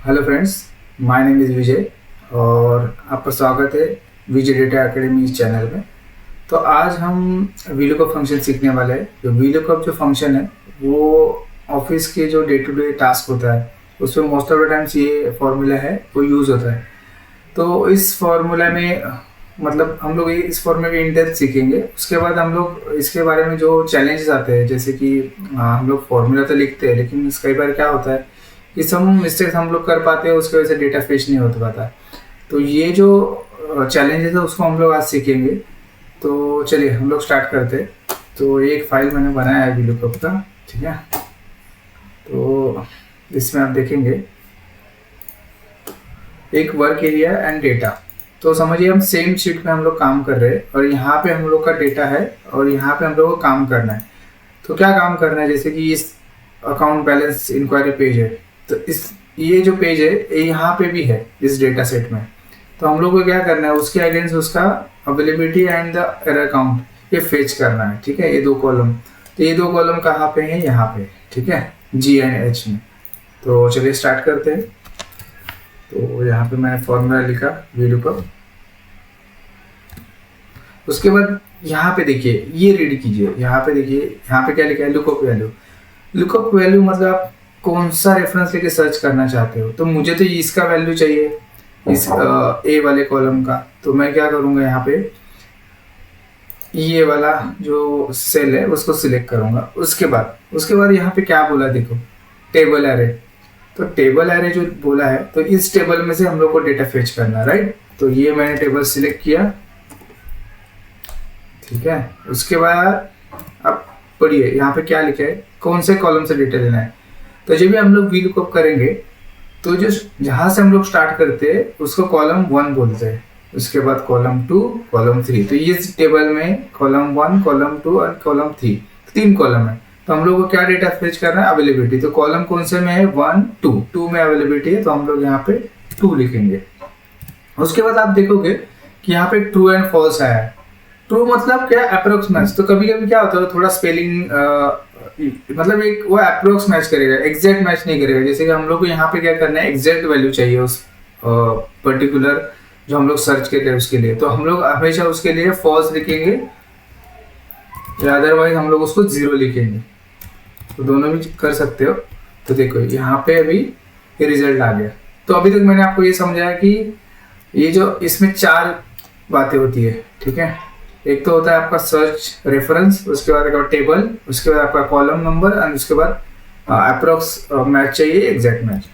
Hello friends, my name is Vijay और आपका स्वागत है विजय डेटा एकेडमी इस चैनल में। तो आज हम वीलुकअप फंक्शन सीखने वाले हैं। जो वीलुकअप जो फंक्शन है वो ऑफिस के जो डे टू डे टास्क होता है उसमें मोस्ट ऑफ द टाइम्स ये फॉर्मूला है वो यूज़ होता है। तो इस फॉर्मूला में मतलब हम लोग इस फॉर्मूला के इन डेप्थ सीखेंगे। उसके बाद हम लोग इसके बारे में जो चैलेंजेस आते हैं, जैसे कि हम लोग फॉर्मूला तो लिखते हैं लेकिन कई बार क्या होता है कि सम मिस्टेक्स हम लोग कर पाते हैं, उसकी वजह से डेटा फेच नहीं हो पाता। तो ये जो चैलेंजेस है उसको हम लोग आज सीखेंगे। तो चलिए हम लोग स्टार्ट करते हैं। तो एक फाइल मैंने बनाया है वीलुकअप का, ठीक है। तो इसमें आप देखेंगे एक वर्क एरिया एंड डेटा। तो समझिए हम सेम शीट में हम लोग काम कर रहे हैं और यहाँ पे हम लोग का डेटा है और यहाँ पे हम लोग को काम करना है। तो क्या काम करना है, जैसे कि इस अकाउंट बैलेंस इंक्वायरी पेज है, तो इस ये जो पेज है ये यहाँ पे भी है इस डेटा सेट में। तो हम लोग को क्या करना है, उसके अगेंस्ट उसका availability and the error count ये फेच करना है, ठीक है। ये दो कॉलम, तो ये दो कॉलम कहाँ पे हैं, यहाँ पे, ठीक है, जी एंड एच में। तो चलिए स्टार्ट करते हैं। तो यहाँ पे मैंने फॉर्मूला लिखा वीलुकअप। उसके बाद यहाँ पे देखिए, ये रीड कीजिए, यहाँ पे देखिए, यहाँ पे क्या लिखा है, लुकअप वैल्यू। लुकअप वैल्यू मतलब आप कौन सा रेफरेंस लेके सर्च करना चाहते हो। तो मुझे तो इसका वैल्यू चाहिए, इस ए वाले कॉलम का। तो मैं क्या करूँगा, यहाँ पे ये वाला जो सेल है उसको सिलेक्ट करूँगा। उसके बाद यहाँ पे क्या बोला देखो, टेबल एरे। तो टेबल एरे जो बोला है, तो इस टेबल में से हम लोग को डेटा फेच करना है, राइट। तो ये मैंने टेबल सिलेक्ट किया, ठीक है। उसके बाद अब पढ़िए यहाँ पे क्या लिखा है, कौन से कॉलम से डेटा लेना है। तो जब भी हम लोग वीलुकअप करेंगे तो जो जहाँ से हम लोग स्टार्ट करते हैं उसको कॉलम 1 बोलते हैं, उसके बाद कॉलम 2, कॉलम 3। तो इस टेबल में कॉलम 1, कॉलम 2 और कॉलम 3, 3 कॉलम है। तो हम लोग को क्या डेटा फेच करना है, अवेलेबिलिटी। तो कॉलम कौन से में है, 1, 2 में अवेलेबिलिटी है, तो हम लोग यहाँ पे 2 लिखेंगे। उसके बाद आप देखोगे कि यहाँ पे ट्रू एंड फॉल्स आया है। ट्रू मतलब क्या, अप्रोक्स मैच। तो कभी कभी क्या होता है थोड़ा स्पेलिंग मतलब एक वो अप्रोक्स मैच करेगा, एग्जैक्ट मैच नहीं करेगा। जैसे कि हम लोग को यहाँ पे क्या करना है, एग्जैक्ट वैल्यू चाहिए उस पर्टिकुलर जो हम लोग सर्च कर रहे हैं उसके लिए। तो हम लोग हमेशा उसके लिए फॉल्स लिखेंगे या अदरवाइज हम लोग उसको 0 लिखेंगे। तो दोनों भी कर सकते हो। तो देखो यहाँ पे अभी ये रिजल्ट आ गया। तो अभी तक मैंने आपको ये समझाया कि ये जो इसमें 4 बातें होती है, ठीक है। एक तो होता है आपका सर्च रेफरेंस, उसके बाद आपका टेबल, उसके बाद आपका कॉलम नंबर एंड उसके बाद अप्रोक्स मैच चाहिए, एग्जैक्ट मैच।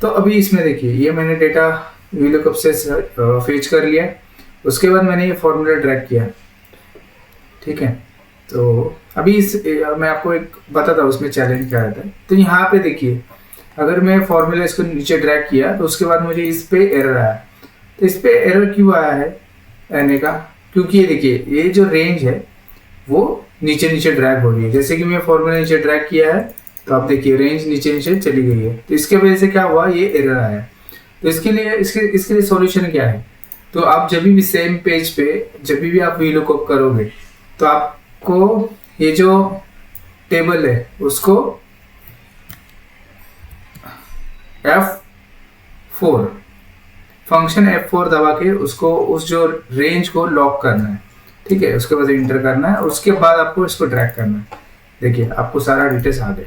तो अभी इसमें देखिए ये मैंने डेटा वीलुकअप से फेच कर लिया। उसके बाद मैंने ये फॉर्मूला ड्रैग किया, ठीक है। तो अभी मैं आपको एक बताता हूँ उसमें चैलेंज क्या रहता है। तो यहाँ पे देखिए, अगर मैं फॉर्मूला इसको नीचे ड्रैग किया तो उसके बाद मुझे इस पे एरर आया। तो इस पे एरर क्यों आया है एन का, क्योंकि ये देखिए ये जो रेंज है वो नीचे नीचे ड्रैग हो रही है। जैसे कि मैं फॉर्मूला नीचे ड्रैग किया है तो आप देखिए रेंज नीचे नीचे चली गई है। तो इसके वजह से क्या हुआ, ये एरर आया। तो इसके लिए सॉल्यूशन क्या है। तो आप जब भी सेम पेज पे जब भी आप वीलुकअप करोगे तो आपको ये जो टेबल है उसको F4 फंक्शन F4 दबा के उसको उस जो रेंज को लॉक करना है, ठीक है। उसके बाद इंटर करना है, उसके बाद आपको इसको ड्रैग करना है। देखिए आपको सारा डिटेल्स आ गया,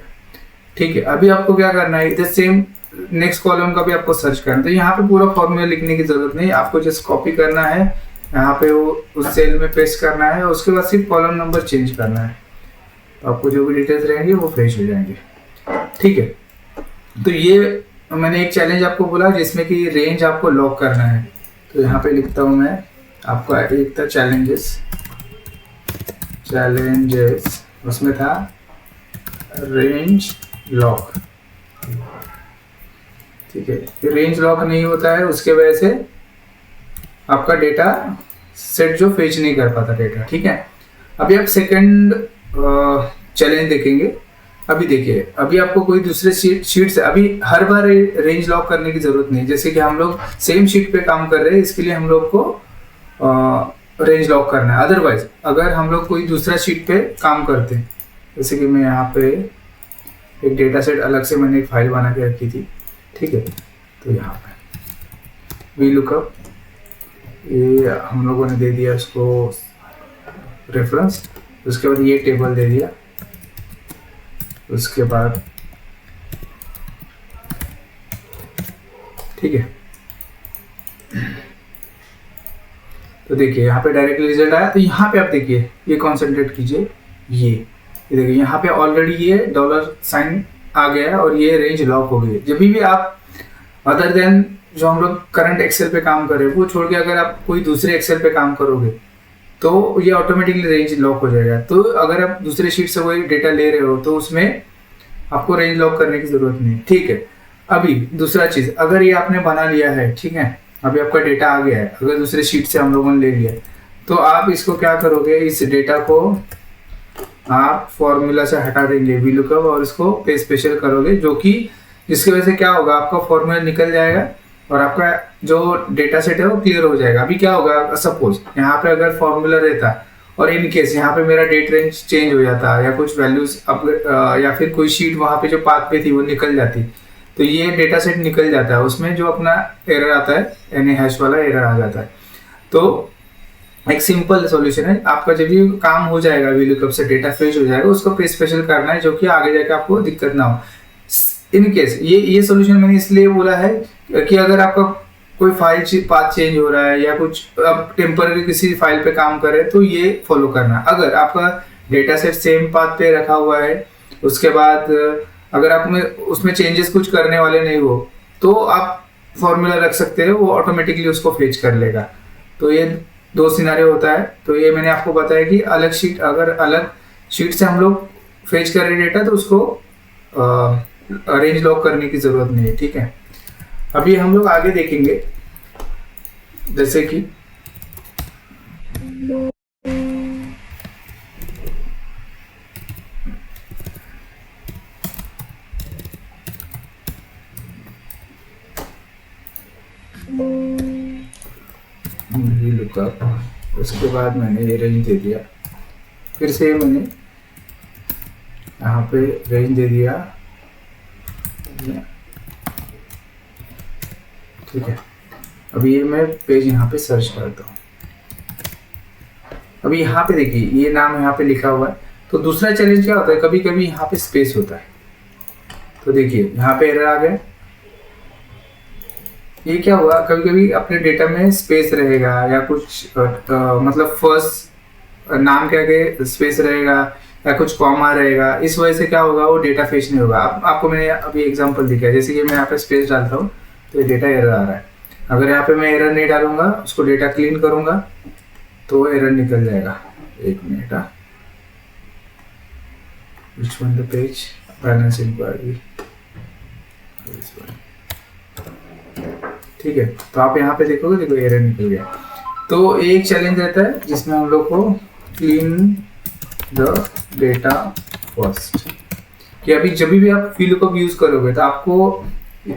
ठीक है। अभी आपको क्या करना है, इधर सेम नेक्स्ट कॉलम का भी आपको सर्च करना है। तो यहाँ पे पूरा फॉर्मूला लिखने की जरूरत नहीं, आपको जस्ट कॉपी करना है, यहाँ पे वो उस सेल में पेस्ट करना है, उसके बाद सिर्फ कॉलम नंबर चेंज करना है। तो आपको जो भी डिटेल्स रहेंगे वो फ्रेश हो जाएंगे, ठीक है। तो ये मैंने एक चैलेंज आपको बोला जिसमें कि रेंज आपको लॉक करना है। तो यहाँ पे लिखता हूँ मैं आपका, एक था चैलेंजेस, उसमें था रेंज लॉक, ठीक है। रेंज लॉक नहीं होता है, उसके वजह से आपका डेटा सेट जो फेच नहीं कर पाता डेटा, ठीक है। अभी आप सेकंड चैलेंज देखेंगे। अभी देखिए, अभी आपको कोई दूसरे शीट से अभी हर बार रेंज लॉक करने की जरूरत नहीं। जैसे कि हम लोग सेम शीट पे काम कर रहे हैं, इसके लिए हम लोग को रेंज लॉक करना है। अदरवाइज अगर हम लोग कोई दूसरा शीट पे काम करते हैं, जैसे कि मैं यहाँ पे एक डेटा सेट अलग से मैंने एक फाइल बना के रखी थी, ठीक है। तो यहाँ पे वी लुकअप, ये हम लोगों ने दे दिया इसको रेफरेंस, उसके बाद ये टेबल दे दिया, उसके बाद ठीक है। तो देखिए यहाँ पे डायरेक्टली रिजल्ट आया। तो यहाँ पे आप देखिए, ये कॉन्सेंट्रेट कीजिए, ये देखिए यहाँ पे ऑलरेडी ये डॉलर साइन आ गया है और ये रेंज लॉक हो गई है। जब भी आप अदर देन जो हम लोग करंट एक्सेल पे काम कर रहे हैं वो छोड़ के अगर आप कोई दूसरे एक्सेल पे काम करोगे तो ये ऑटोमेटिकली रेंज लॉक हो जाएगा। तो अगर आप दूसरे शीट से कोई डेटा ले रहे हो तो उसमें आपको रेंज लॉक करने की जरूरत नहीं है, ठीक है। अभी दूसरा चीज, अगर ये आपने बना लिया है, ठीक है, अभी आपका डेटा आ गया है, अगर दूसरे शीट से हम लोगों ने ले लिया तो आप इसको क्या करोगे, इस डेटा को आप फॉर्मूला से हटा देंगे वी लुकअप और इसको पे स्पेशल करोगे, जो कि जिसकी वजह से क्या होगा, आपका फॉर्मूला निकल जाएगा और आपका जो डेटा सेट है वो क्लियर हो जाएगा। अभी क्या होगा, सपोज यहाँ पे अगर फॉर्मूला रहता और इन केस यहाँ पे मेरा डेट रेंज चेंज हो जाता या कुछ वैल्यूज या फिर कोई शीट वहाँ पे जो पाथ पे थी वो निकल जाती, तो ये डेटा सेट निकल जाता है, उसमें जो अपना एरर आता है यानी हैश वाला एरर आ जाता है। तो एक सिंपल सॉल्यूशन है, आपका जब भी काम हो जाएगा वी लुकअप से डेटा फेच हो जाएगा, उसको पे स्पेशल करना है, जो कि आगे जाके आपको दिक्कत ना हो। इन केस ये सॉल्यूशन मैंने इसलिए बोला है कि अगर आपका कोई फाइल पाथ चेंज हो रहा है या कुछ आप टेम्पररी किसी फाइल पे काम कर रहे हैं तो ये फॉलो करना। अगर आपका डेटा सेट सेम पाथ पे रखा हुआ है, उसके बाद अगर आप में उसमें चेंजेस कुछ करने वाले नहीं हो तो आप फॉर्मूला रख सकते हो, वो ऑटोमेटिकली उसको फेच कर लेगा। तो ये दो सिनारियो होता है। तो ये मैंने आपको बताया कि अलग शीट, अगर अलग शीट से हम लोग फेच कर रहे डेटा तो उसको रेंज लॉक करने की जरूरत नहीं है, ठीक है। अभी हम लोग आगे देखेंगे, जैसे कि लुकअप, उसके बाद मैंने ये रेंज दे दिया, फिर से मैंने यहाँ पे रेंज दे दिया, ठीक है। अभी ये मैं पेज यहाँ पे सर्च करता हूँ। अभी यहाँ पे देखिए ये नाम यहाँ पे लिखा हुआ है। तो दूसरा चैलेंज क्या होता है, कभी कभी यहाँ पे स्पेस होता है। तो देखिए यहाँ पे एरर आ गया, ये क्या हुआ, कभी कभी अपने डेटा में स्पेस रहेगा या कुछ मतलब फर्स्ट नाम के आगे स्पेस रहेगा या कुछ कॉमा रहेगा, इस वजह से क्या होगा, वो डेटा फेच नहीं होगा। आपको मैंने अभी एग्जांपल दिखाया, जैसे कि मैं यहाँ पे स्पेस डालता हूँ तो ये डेटा एरर आ रहा है। अगर यहाँ पे मैं एरर नहीं डालूंगा, उसको डेटा क्लीन करूंगा तो एरर निकल जाएगा। एक minute, which one the page balance inquiry, ठीक है। तो आप यहाँ पे देखोगे, देखो एरर निकल गया। तो एक चैलेंज रहता है जिसमें हम लोग को क्लीन द डेटा फर्स्ट, कि अभी जब भी आप वी लुकअप यूज करोगे तो आपको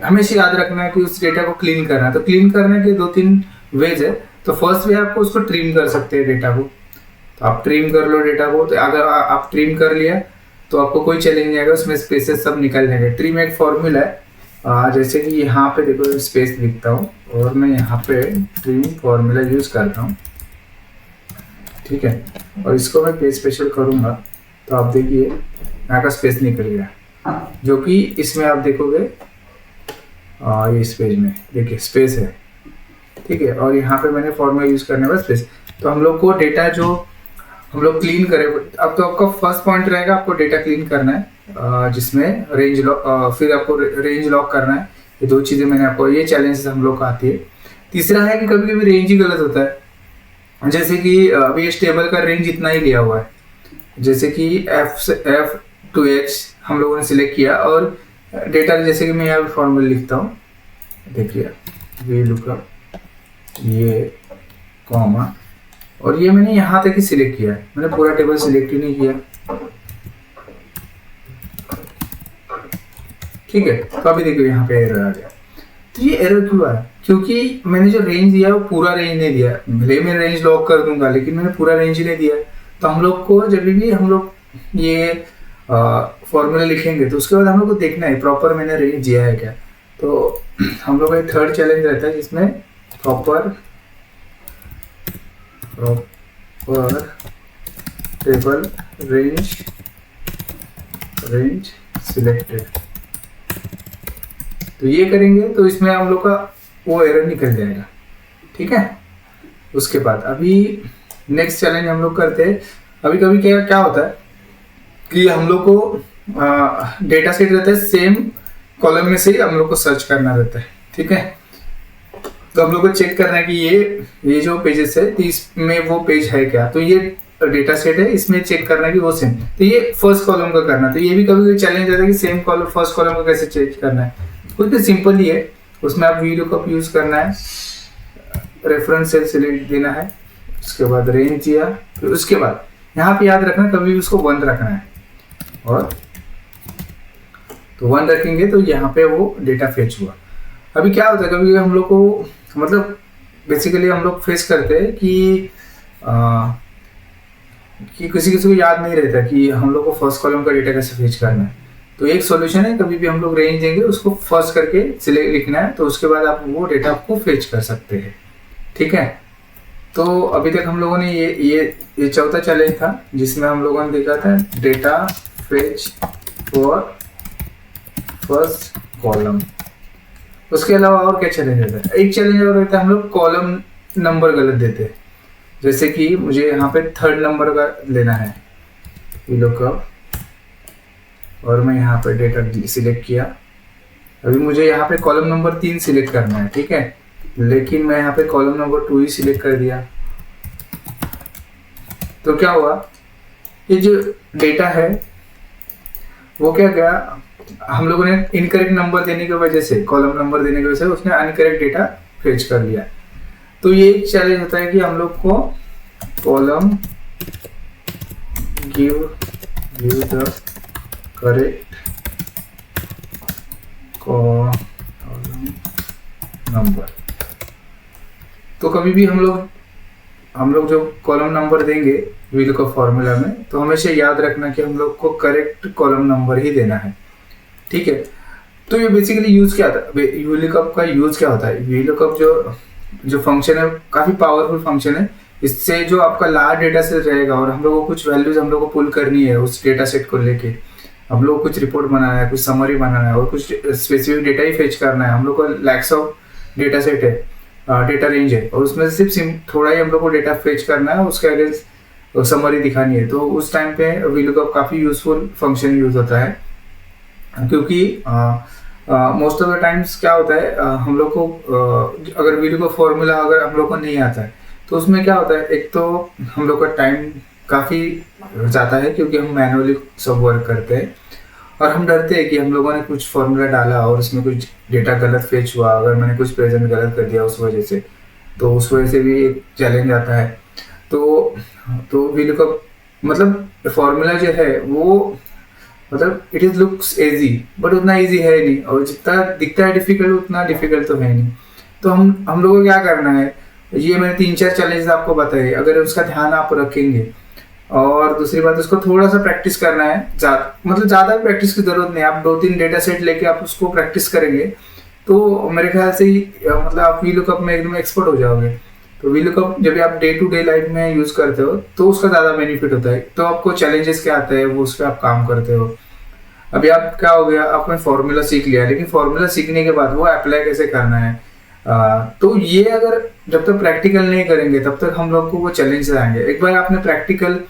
हमेशा याद रखना है कि उस डेटा को क्लीन करना है। तो क्लीन करने के 2-3 वेज है। तो फर्स्ट वे आपको उसको ट्रिम कर सकते हैं डेटा को, तो आप ट्रिम कर लो डेटा को। तो अगर आप ट्रिम कर लिया तो आपको कोई चैलेंज नहीं आएगा, उसमें स्पेसेस सब निकल जाएंगे। ट्रिम एक फॉर्मूला है, जैसे कि यहाँ पे देखो स्पेस लिखता हूँ और मैं यहाँ पे ट्रिम फॉर्मूला यूज करता हूँ, ठीक है। और इसको मैं पेज स्पेशल करूँगा तो आप देखिए यहाँ का स्पेस निकल गया, जो कि इसमें आप देखोगे ये इस पेज में देखिए स्पेस है, ठीक है। और यहाँ पे मैंने फॉर्मूला यूज करने का स्पेस। तो हम लोग को डेटा जो हम लोग क्लीन करें, अब तो आपका फर्स्ट पॉइंट रहेगा आपको डेटा क्लीन करना है, जिसमें रेंज लॉक, फिर आपको रेंज लॉक करना है। ये 2 चीज़ें मैंने आपको, ये चैलेंजेस हम लोग को आती है। तीसरा है कि कभी कभी रेंज ही गलत होता है, जैसे कि अभी इस टेबल का रेंज इतना ही लिया हुआ है, जैसे कि F to H हम लोगों ने सिलेक्ट किया और डेटा, जैसे कि मैं यहाँ फॉर्मूला लिखता हूँ, देखिए वी लुकअप, ये कॉमा, और ये मैंने यहाँ तक ही सिलेक्ट किया है, मैंने पूरा टेबल सिलेक्ट ही नहीं किया, ठीक है। तो अभी देखो यहाँ पे एरर आ गया। तो ये एरर क्यों आया, क्योंकि मैंने जो रेंज दिया वो पूरा रेंज नहीं दिया। भले मैं रेंज लॉक कर दूंगा लेकिन मैंने पूरा रेंज ही नहीं दिया। तो हम लोग को जब भी हम लोग ये फॉर्मूला लिखेंगे तो उसके बाद हम लोग को देखना है प्रॉपर मैंने रेंज दिया है क्या। तो हम लोग का एक थर्ड चैलेंज रहता है जिसमें प्रॉपर टेबल रेंज सिलेक्टेड। तो ये करेंगे तो इसमें हम लोग का वो एरर निकल जाएगा, ठीक है। उसके बाद अभी नेक्स्ट चैलेंज हम लोग करते हैं। अभी कभी क्या क्या होता है कि हम लोग को डेटा सेट रहता है, सेम कॉलम में से हम लोग को सर्च करना रहता है, ठीक है। तो हम लोग को चेक करना है कि ये जो पेजेस है तो इसमें वो पेज है क्या। तो ये डेटा सेट है, इसमें चेक करना है कि वो सेम। तो ये फर्स्ट कॉलम का करना, तो ये भी कभी कभी चैलेंज रहता है कि सेम कॉलम फर्स्ट कॉलम का कैसे चेक करना है। कुछ सिंपल ही है, उसमें आप VLOOKUP यूज करना है, रेफरेंस सेल सिलेक्ट देना है, उसके बाद रेंज दिया, फिर उसके बाद यहाँ पे याद रखना कभी भी उसको 1 रखना है, और तो 1 रखेंगे तो यहाँ पे वो डेटा फेच हुआ। अभी क्या होता है कभी हम लोग को, मतलब बेसिकली हम लोग फेस करते हैं कि किसी को याद नहीं रहता कि हम लोग को फर्स्ट कॉलम का डेटा कैसे फेच करना है। तो एक सॉल्यूशन है, कभी भी हम लोग रेंज देंगे उसको फर्स्ट करके सिलेक्ट लिखना है, तो उसके बाद आप वो डेटा को फेच कर सकते हैं, ठीक है। तो अभी तक हम लोगों ने ये चौथा चैलेंज था जिसमें हम लोगों ने देखा था data fetch for first column. उसके अलावा और क्या चैलेंज रहता है, एक चैलेंज और रहता है हम लोग कॉलम नंबर गलत देते हैं। जैसे कि मुझे यहाँ पे 3rd नंबर का लेना है VLOOKUP, और मैं यहाँ पे डेटा सिलेक्ट किया। अभी मुझे यहाँ पे कॉलम नंबर 3 सिलेक्ट करना है, ठीक है, लेकिन मैं यहाँ पे कॉलम नंबर 2 ही सिलेक्ट कर दिया। तो क्या हुआ, ये जो डेटा है वो क्या गया, हम लोगों ने इनकरेक्ट नंबर देने की वजह से, कॉलम नंबर देने की वजह से उसने अनकरेक्ट डेटा फेच कर लिया। तो ये एक चैलेंज होता है कि हम लोग को column give the correct column number. तो कभी भी हम लोग जो कॉलम नंबर देंगे VLOOKUP फॉर्मूला में, तो हमेशा याद रखना कि हम लोग को करेक्ट कॉलम नंबर ही देना है, ठीक है। तो ये बेसिकली यूज क्या था, VLOOKUP का यूज क्या होता है। VLOOKUP जो फंक्शन है काफी पावरफुल फंक्शन है। इससे जो आपका लार्ज डेटा सेट रहेगा और हम लोग को कुछ वैल्यूज हम लोग को पुल करनी है उस डेटा सेट को लेके, हम लोग को कुछ रिपोर्ट बनाना है, कुछ समरी बनाना है और कुछ स्पेसिफिक डेटा ही फेच करना है। हम लोग को लैक्स ऑफ डेटा सेट है, डेटा रेंज है, और उसमें से सिर्फ थोड़ा ही हम लोग को डेटा फेच करना है, उसके अगेंस्ट समरी दिखानी है। तो उस टाइम पे VLOOKUP काफी यूजफुल फंक्शन यूज होता है, क्योंकि मोस्ट ऑफ द टाइम्स क्या होता है हम लोग को अगर VLOOKUP फॉर्मूला अगर हम लोग को नहीं आता है तो उसमें क्या होता है, एक तो हम लोग का टाइम काफ़ी जाता है क्योंकि हम मैनुअली सब वर्क करते हैं, और हम डरते हैं कि हम लोगों ने कुछ फॉर्मूला डाला और उसमें कुछ डेटा गलत फेच हुआ, अगर मैंने कुछ प्रेजेंट गलत कर दिया उस वजह से, तो उस वजह से भी एक चैलेंज आता है। तो VLOOKUP मतलब फॉर्मूला जो है वो मतलब it is looks easy but उतना इजी है नहीं, और जितना दिखता है डिफिकल्ट उतना डिफिकल्ट तो है नहीं। तो हम लोगों को क्या करना है, ये मैंने 3-4 चैलेंज आपको बताए, अगर उसका ध्यान आप रखेंगे और दूसरी बात उसको थोड़ा सा प्रैक्टिस करना है, मतलब ज़्यादा प्रैक्टिस की जरूरत नहीं, आप 2-3 डेटा सेट लेके आप उसको प्रैक्टिस करेंगे तो मेरे ख्याल से मतलब आप VLOOKUP में एकदम एक्सपर्ट हो जाओगे। तो VLOOKUP जब आप डे टू डे लाइफ में यूज करते हो तो उसका ज़्यादा बेनिफिट होता है। तो आपको चैलेंजेस क्या आते हैं वो उस पर आप काम करते हो। अभी आप क्या हो गया, आपने फॉर्मूला सीख लिया, लेकिन फॉर्मूला सीखने के बाद वो अप्लाई कैसे करना है, तो ये अगर जब तक प्रैक्टिकल नहीं करेंगे तब तक हम लोग को वो चैलेंज आएंगे। एक बार आपने प्रैक्टिकल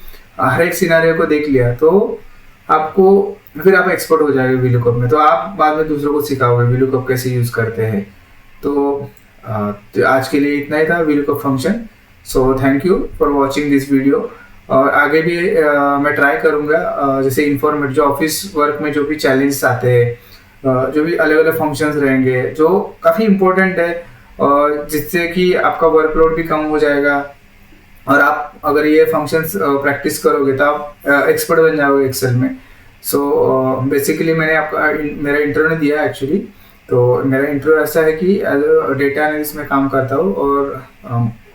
हर एक सिनारियो को देख लिया तो आपको फिर आप एक्सपर्ट हो जाएंगे VLOOKUP में, तो आप बाद में दूसरों को सिखाओगे VLOOKUP कैसे यूज करते हैं। तो आज के लिए इतना ही था VLOOKUP function. So thank you for watching this video, और आगे भी मैं ट्राई करूँगा जैसे इन्फॉर्मेट जो ऑफिस वर्क में जो भी चैलेंजेस आते हैं, जो भी अलग अलग फंक्शंस रहेंगे जो काफ़ी इम्पोर्टेंट है, और जिससे कि आपका वर्कलोड भी कम हो जाएगा, और आप अगर ये फंक्शंस प्रैक्टिस करोगे तो आप एक्सपर्ट बन जाओगे एक्सेल में। सो बेसिकली मैंने आपका मेरा इंटरव्यू दिया एक्चुअली, तो मेरा इंटरव्यू ऐसा है कि एज अ डेटा एनालिस्ट में काम करता हूँ, और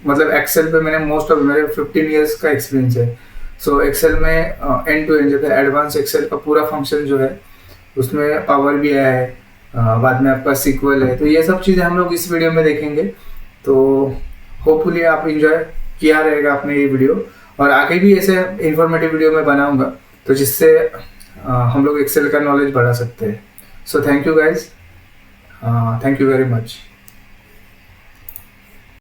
मतलब एक्सेल पे मैंने मोस्ट ऑफ मेरे 15 ईयर्स का एक्सपीरियंस है। सो एक्सेल में एंड टू एंड जैसे एडवांस एक्सेल का पूरा फंक्शन जो है उसमें पावर BI है, बाद में आपका सीक्वल है, तो ये सब चीज़ें हम लोग इस वीडियो में देखेंगे। तो होपफुली आप इंजॉय किया रहेगा आपने ये वीडियो, और आगे भी ऐसे इंफॉर्मेटिव वीडियो मैं बनाऊंगा तो जिससे हम लोग एक्सेल का नॉलेज बढ़ा सकते हैं। So thank you guys, thank you very much.